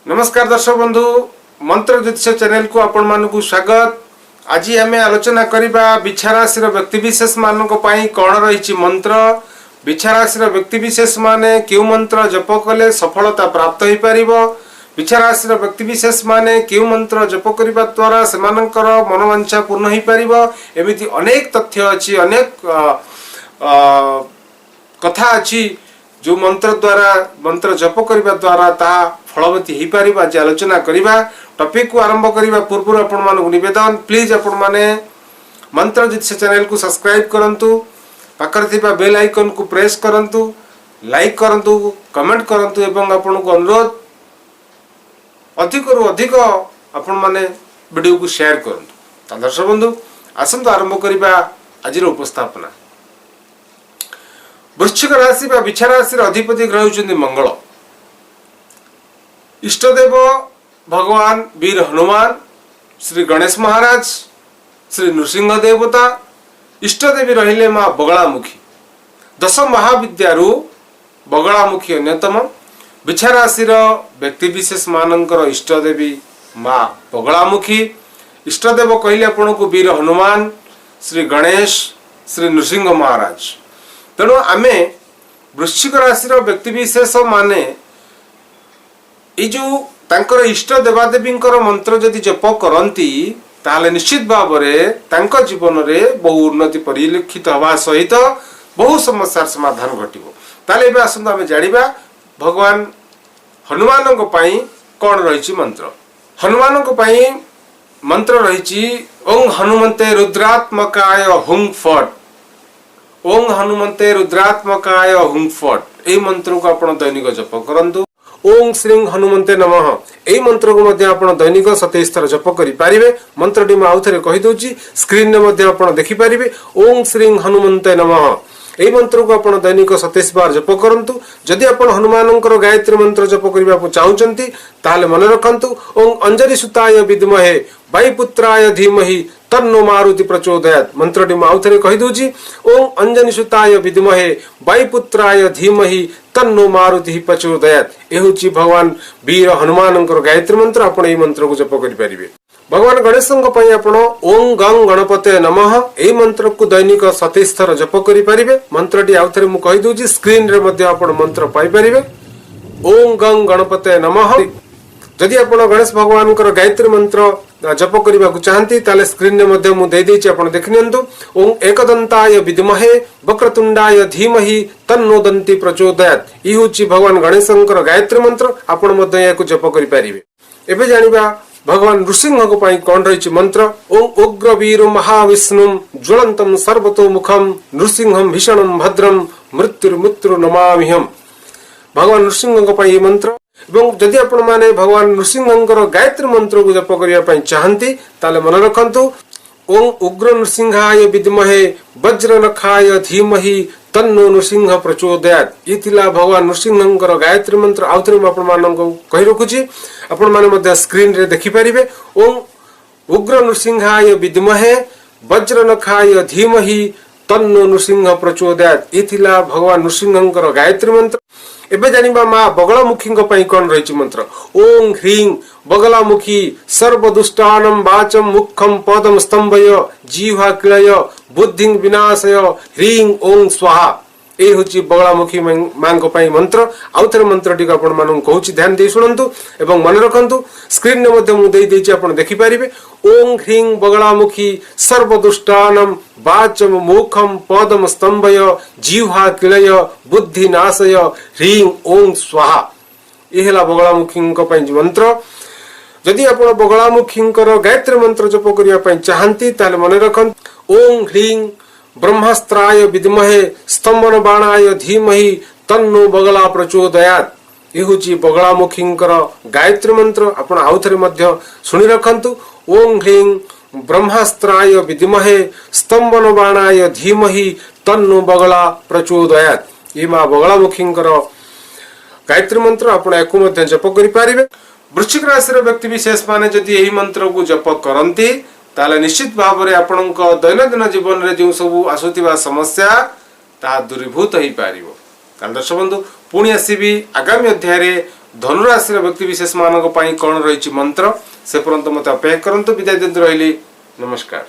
नमस्कार दर्शक बंधु मंत्र ज्योतिष चैनल को आपण मानकु स्वागत। आज आम आलोचना करबा बिछा राशि व्यक्ति विशेष मानक पई कौन रही मंत्र। बिछा राशि व्यक्ति विशेष माने क्यों मंत्र जप कले सफलता प्राप्त हो पारिबो। बिछा राशि व्यक्ति विशेष माने क्यों मंत्र जप करबा द्वारा सेमानकर मनोवांछा पूर्ण हो पारिबो। एमिति अनेक तथ्य अछि, अनेक कथा अछि जो मंत्र द्वारा मंत्र जप करबा द्वारा ता फलवती हो पार। आज आलोचना करबा टॉपिक को आरंभ करबा पूर्व आपण मानक निवेदन, प्लीज आपण माने मंत्र ज्योतिष चैनल को सब्सक्राइब करंतु, पाखर थिबा बेल आइकन को प्रेस करंतु, लाइक करंतु, कमेंट करंतु एवं आपण को अनुरोध अधिक रु अधिक आपण माने वीडियो को शेयर करंतु। दर्शक बंधु आसंतु आरंभ करबा आज उपस्थापना। वृश्चिक राशि बा बिछा राशि अधिपति ग्रह होउछन्ति मंगल। इष्टदेव भगवान वीर हनुमान, श्री गणेश महाराज, श्री नृसिंह देवता। इष्टदेवी रहिले माँ बगलामुखी। 10 महाविद्यारू बगलामुखी अन्यतम। बिछा राशि व्यक्ति विशेष मानकर इष्टदेवी माँ बगलामुखी। इष्टदेव कहले आपण को वीर हनुमान, श्री गणेश, श्री नृसिंह महाराज। तेणु आमे वृश्चिक राशि व्यक्ति विशेष माने ये जो तांकर इष्ट देवादेवींकर मंत्र जदि जप करती ताले निश्चित भाव में जीवन में बहु उन्नति परिलक्षित हवा सहित बहु समस्या समाधान घटिबो। ताले एबे आसंतु आमे जानिबा भगवान हनुमानक पई कोन रहिछि मंत्र। हनुमानक पई मंत्र रहिछि ओं हनुमते रुद्रात्मकाय हुं फट। ओं हनुमते रुद्रात्मकाय हुं फट। एई मंत्र को आपण दैनिक जप करंतु। ओं श्री हनुमते नमः एई मंत्र को मध्य आपण दैनिक 27 थर जप करि पारिबे। मंत्रटी म आउथरे कहि दोछि, स्क्रीन ने मध्य आपण देखि पारिबे। ओं श्री हनुमते नमः एई मंत्र को आपण दैनिक 27 बार जप करंतु। जदि आपण हनुमानंकर गायत्री मंत्र जप करिबा को चाहुचंती ताले मन रखंतु ओं अंजनी सुताय विद्महे वायुपुत्राय धीमहि तन्नो मारुति प्रचोदयात्। मंत्रटी म आउथरे कहि दोछि, ओं अंजनी सुताय विद्महे वायुपुत्राय धीमहि तन्नो मारुति प्रचोदयात्। एहुछि भगवान वीर हनुमानंकर गायत्री मंत्र। आपण एई मंत्र को जप करि परिबे। भगवान गणेशंक पई आपण ओं गं गणपते नमः एई मंत्र को दैनिक 27 थर जप करि परिबे। मंत्रटी आउथरे मु कहि दोछि, स्क्रीन रे मध्ये आपण मंत्र पाई परिबे। ओं गं गणपते नमः। जदि आपण गणेश भगवान गायत्री मंत्र जप करने को चाहती ताले स्क्रीन ने मध्य मु दे देछि, आपण देखि नियंतु। ओं एकदंताय विद्महे वक्रतुंडाय धीमहि तन्नो दन्ति प्रचोदयात्। ई होछि भगवान गणेशंकर गायत्री मंत्र। आपण मध्य याको जप करि परिबे। एबे जानिबा भगवान नृसिंह को पई कोन रहिछि मंत्र। ओं उग्र वीर महाविष्णुं ज्वलंतं सर्वतोमुखं नृसिंहं भीषणं भद्रं मृत्युर्मृत्यु नमामिहम्। भगवान नृसिंह को पई मंत्र। एवं जदि आपण माने भगवान नृसिंहंकर गायत्री मंत्र को जप करिया पई चाहंती ताले मन रखंतु ओं उग्र नृसिंहाय विद्महे वज्रनखाय धीमहि तन्नो नृसिंह प्रचोदयात्। इतिला भगवान नृसिंहंकर गायत्री मंत्र। आउथरे आपण माननको कहि रखुछि, आपण माने मध्ये स्क्रीन रे देखि परिबे। ओं उग्र नृसिंहाय विद्महे वज्रनखाय धीमहि तन्नो नृसिंह प्रचोदयात्। इतिला भगवान नृसिंहंकर गायत्री मंत्र। एबे जानिबा माँ बगलामुखी पई कोन रहिछि मंत्र। ओं ह्रीं बगलामुखी सर्वदुष्टानं वाचं मुखं पदं स्तंभय जीवा किलय बुद्धिं विनाशय ह्रीं ओं स्वाहा। ए होछि बगलामुखी मां को पई मंत्र। आउथरे मंत्रटी को आपण मानन कहूछि, ध्यान दे सुनंतु एवं मन रखंतु। स्क्रीन ने मध्ये मु देई देछि, आपण देखि पारिबे। ओं ह्रीं बगलामुखी सर्वदुष्टानं वाचं मुखं पदं स्तंभय जीवा किलय बुद्धि नाशय ह्रीं ओं स्वाहा। ए हला बगलामुखी पई मंत्र। जदि आपण बगलामुखींकर गायत्री मंत्र जप करिया पई चाहंती ताले मन रखंतु ओं ह्रीं ब्रह्मास्त्राय विद्महे स्तंभन बाणाय धीमहि तन्नो बगला प्रचोदयात्। ए होछि बगलामुखींकर गायत्री मंत्र। आपण आउथरे मध्य सुनि रखंतु ओं ह्रीं ब्रह्मास्त्राय विद्महे स्तंभन बाणाय धीमहि तन्नो बगला प्रचोदयात्। ए मां बगलामुखींकर गायत्री मंत्र। आपण याकु मध्य जप करि पारिबे। वृश्चिक राशि व्यक्ति विशेष माने जदि एही मंत्र को जप करंती ताले निश्चित भाव में आपणक दैनंदिन जीवन में जो सब आसुथिबा समस्या ता दूरीभूत हो पारिबो। दर्शक बंधु पुणी आसबि आगामी अध्याय धनुराशि व्यक्ति विशेष मान कौन रही मंत्र से पर्यंत मत अपेक्षा करंतु विदाय दिंतु रही नमस्कार।